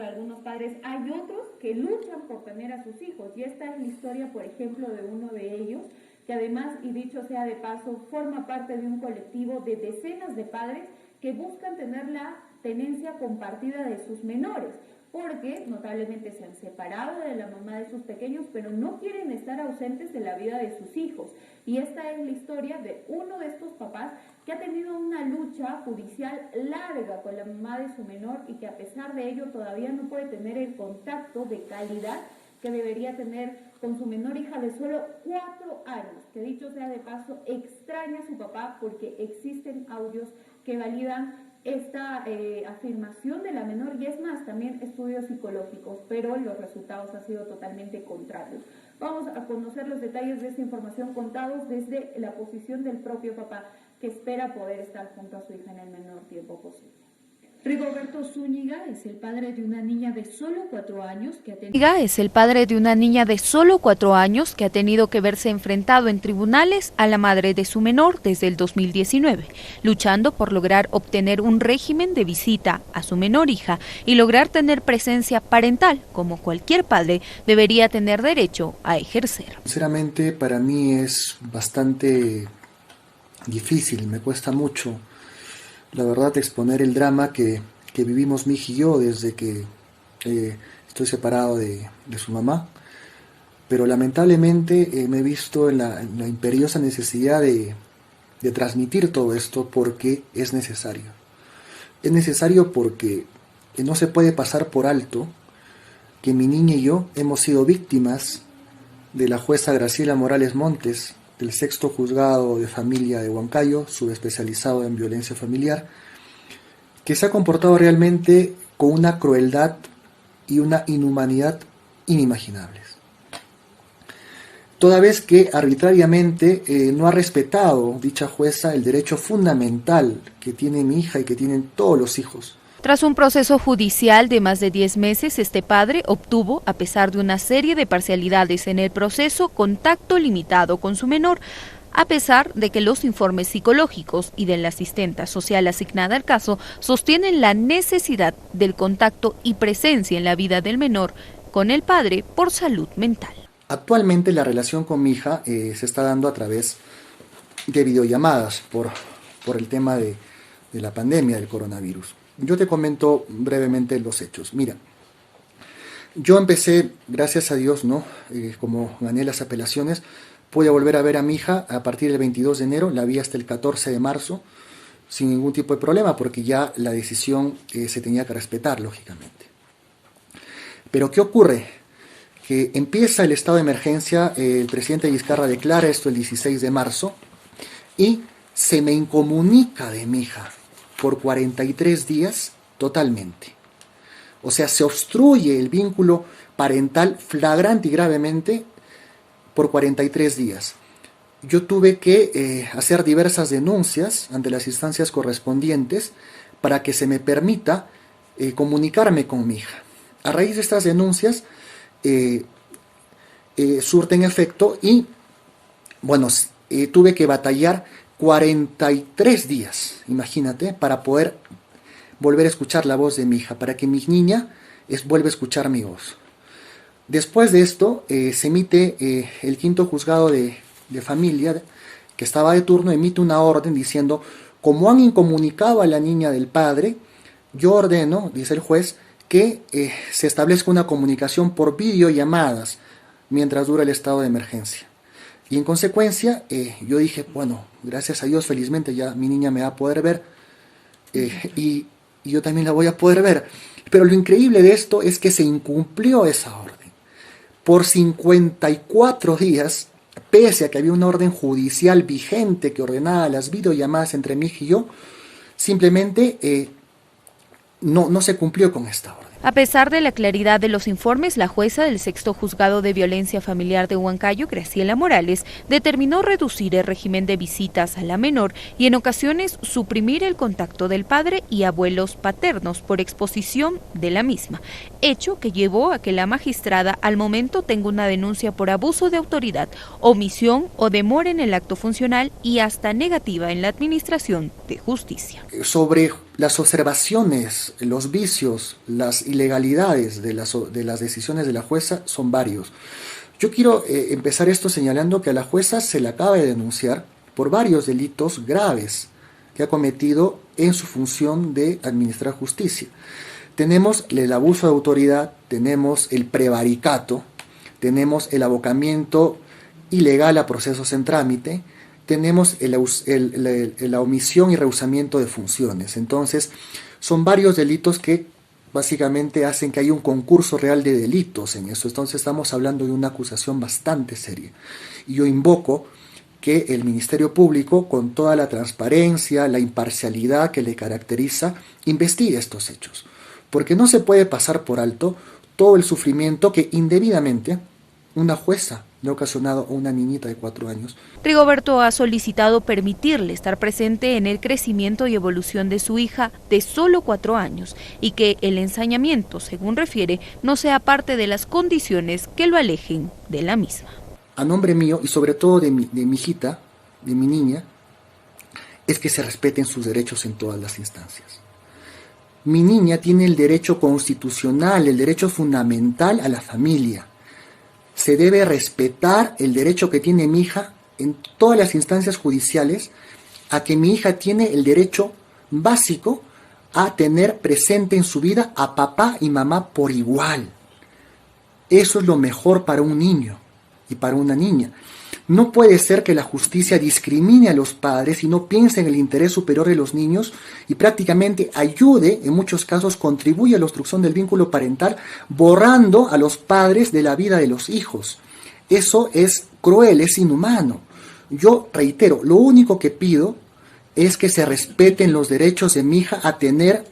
de algunos padres, hay otros que luchan por tener a sus hijos. Y esta es la historia, por ejemplo, de uno de ellos, que además, y dicho sea de paso, forma parte de un colectivo de decenas de padres que buscan tener la tenencia compartida de sus menores, porque notablemente se han separado de la mamá de sus pequeños, pero no quieren estar ausentes de la vida de sus hijos. Y esta es la historia de uno de estos papás que ha tenido una lucha judicial larga con la mamá de su menor y que a pesar de ello todavía no puede tener el contacto de calidad que debería tener con su menor hija de solo 4 años, que dicho sea de paso, extraña a su papá porque existen audios que validan esta afirmación de la menor y es más, también estudios psicológicos, pero los resultados han sido totalmente contrarios. Vamos a conocer los detalles de esta información contados desde la posición del propio papá, que espera poder estar junto a su hija en el menor tiempo posible. Rigoberto Zúñiga es el padre de una niña de solo 4 años que ha tenido que verse enfrentado en tribunales a la madre de su menor desde el 2019, luchando por lograr obtener un régimen de visita a su menor hija y lograr tener presencia parental, como cualquier padre debería tener derecho a ejercer. Sinceramente, para mí es bastante difícil, me cuesta mucho, la verdad, exponer el drama que vivimos mi hija y yo desde que estoy separado de su mamá, pero lamentablemente me he visto en la imperiosa necesidad de transmitir todo esto porque es necesario. Es necesario porque no se puede pasar por alto que mi niña y yo hemos sido víctimas de la jueza Graciela Morales Montes, del Sexto Juzgado de Familia de Huancayo, subespecializado en violencia familiar, que se ha comportado realmente con una crueldad y una inhumanidad inimaginables. Toda vez que arbitrariamente no ha respetado dicha jueza el derecho fundamental que tiene mi hija y que tienen todos los hijos. Tras un proceso judicial de más de 10 meses, este padre obtuvo, a pesar de una serie de parcialidades en el proceso, contacto limitado con su menor, a pesar de que los informes psicológicos y de la asistenta social asignada al caso sostienen la necesidad del contacto y presencia en la vida del menor con el padre por salud mental. Actualmente la relación con mi hija se está dando a través de videollamadas por el tema de la pandemia del coronavirus. Yo te comento brevemente los hechos. Mira, yo empecé, gracias a Dios, como gané las apelaciones, pude volver a ver a mi hija a partir del 22 de enero, la vi hasta el 14 de marzo, sin ningún tipo de problema, porque ya la decisión se tenía que respetar, lógicamente. Pero ¿qué ocurre? Que empieza el estado de emergencia, el presidente Vizcarra declara esto el 16 de marzo, y se me incomunica de mi hija por 43 días totalmente. O sea, se obstruye el vínculo parental flagrante y gravemente por 43 días. Yo tuve que hacer diversas denuncias ante las instancias correspondientes para que se me permita comunicarme con mi hija. A raíz de estas denuncias surten efecto y, bueno, tuve que batallar 43 días, imagínate, para poder volver a escuchar la voz de mi hija, para que mi niña vuelva a escuchar mi voz. Después de esto, se emite el quinto juzgado de familia, que estaba de turno, emite una orden diciendo, como han incomunicado a la niña del padre, yo ordeno, dice el juez, que se establezca una comunicación por videollamadas mientras dura el estado de emergencia. Y en consecuencia, yo dije, bueno, gracias a Dios, felizmente ya mi niña me va a poder ver y yo también la voy a poder ver. Pero lo increíble de esto es que se incumplió esa orden. Por 54 días, pese a que había una orden judicial vigente que ordenaba las videollamadas entre mi hija y yo, simplemente no se cumplió con esta orden. A pesar de la claridad de los informes, la jueza del Sexto Juzgado de Violencia Familiar de Huancayo, Graciela Morales, determinó reducir el régimen de visitas a la menor y en ocasiones suprimir el contacto del padre y abuelos paternos por exposición de la misma, hecho que llevó a que la magistrada al momento tenga una denuncia por abuso de autoridad, omisión o demora en el acto funcional y hasta negativa en la administración de justicia. Sobre las observaciones, los vicios, las ilegalidades de las decisiones de la jueza son varios. Yo quiero empezar esto señalando que a la jueza se le acaba de denunciar por varios delitos graves que ha cometido en su función de administrar justicia. Tenemos el abuso de autoridad, tenemos el prevaricato, tenemos el abocamiento ilegal a procesos en trámite, tenemos la omisión y rehusamiento de funciones. Entonces, son varios delitos que básicamente hacen que haya un concurso real de delitos en eso. Entonces, estamos hablando de una acusación bastante seria. Y yo invoco que el Ministerio Público, con toda la transparencia, la imparcialidad que le caracteriza, investigue estos hechos. Porque no se puede pasar por alto todo el sufrimiento que indebidamente una jueza le ha ocasionado a una niñita de 4 años. Rigoberto ha solicitado permitirle estar presente en el crecimiento y evolución de su hija de solo 4 años y que el ensañamiento, según refiere, no sea parte de las condiciones que lo alejen de la misma. A nombre mío y sobre todo de mi hijita, de mi niña, es que se respeten sus derechos en todas las instancias. Mi niña tiene el derecho constitucional, el derecho fundamental a la familia. Se debe respetar el derecho que tiene mi hija en todas las instancias judiciales a que mi hija tiene el derecho básico a tener presente en su vida a papá y mamá por igual. Eso es lo mejor para un niño y para una niña. No puede ser que la justicia discrimine a los padres y no piense en el interés superior de los niños y prácticamente ayude, en muchos casos contribuye a la obstrucción del vínculo parental, borrando a los padres de la vida de los hijos. Eso es cruel, es inhumano. Yo reitero, lo único que pido es que se respeten los derechos de mi hija a tener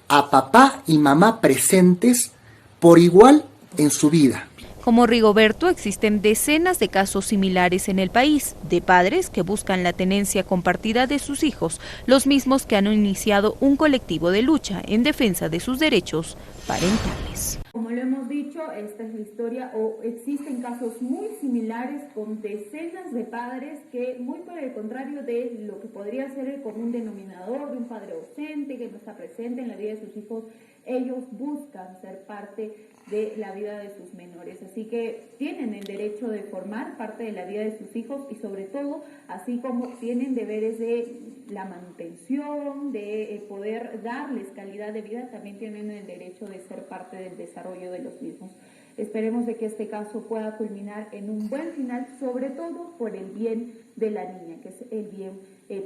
a papá y mamá presentes por igual en su vida. Como Rigoberto, existen decenas de casos similares en el país, de padres que buscan la tenencia compartida de sus hijos, los mismos que han iniciado un colectivo de lucha en defensa de sus derechos parentales. Como lo hemos dicho, esta es la historia, o existen casos muy similares con decenas de padres que, muy por el contrario de lo que podría ser el común denominador de un padre ausente que no está presente en la vida de sus hijos, ellos buscan ser parte de la vida de sus menores. Así que tienen el derecho de formar parte de la vida de sus hijos y sobre todo, así como tienen deberes de la manutención, de poder darles calidad de vida, también tienen el derecho de ser parte del desarrollo de los mismos. Esperemos de que este caso pueda culminar en un buen final, sobre todo por el bien de la niña, que es el bien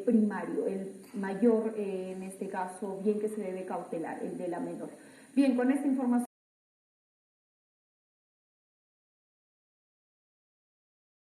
primario, el mayor, en este caso, bien que se debe cautelar, el de la menor. Bien, con esta información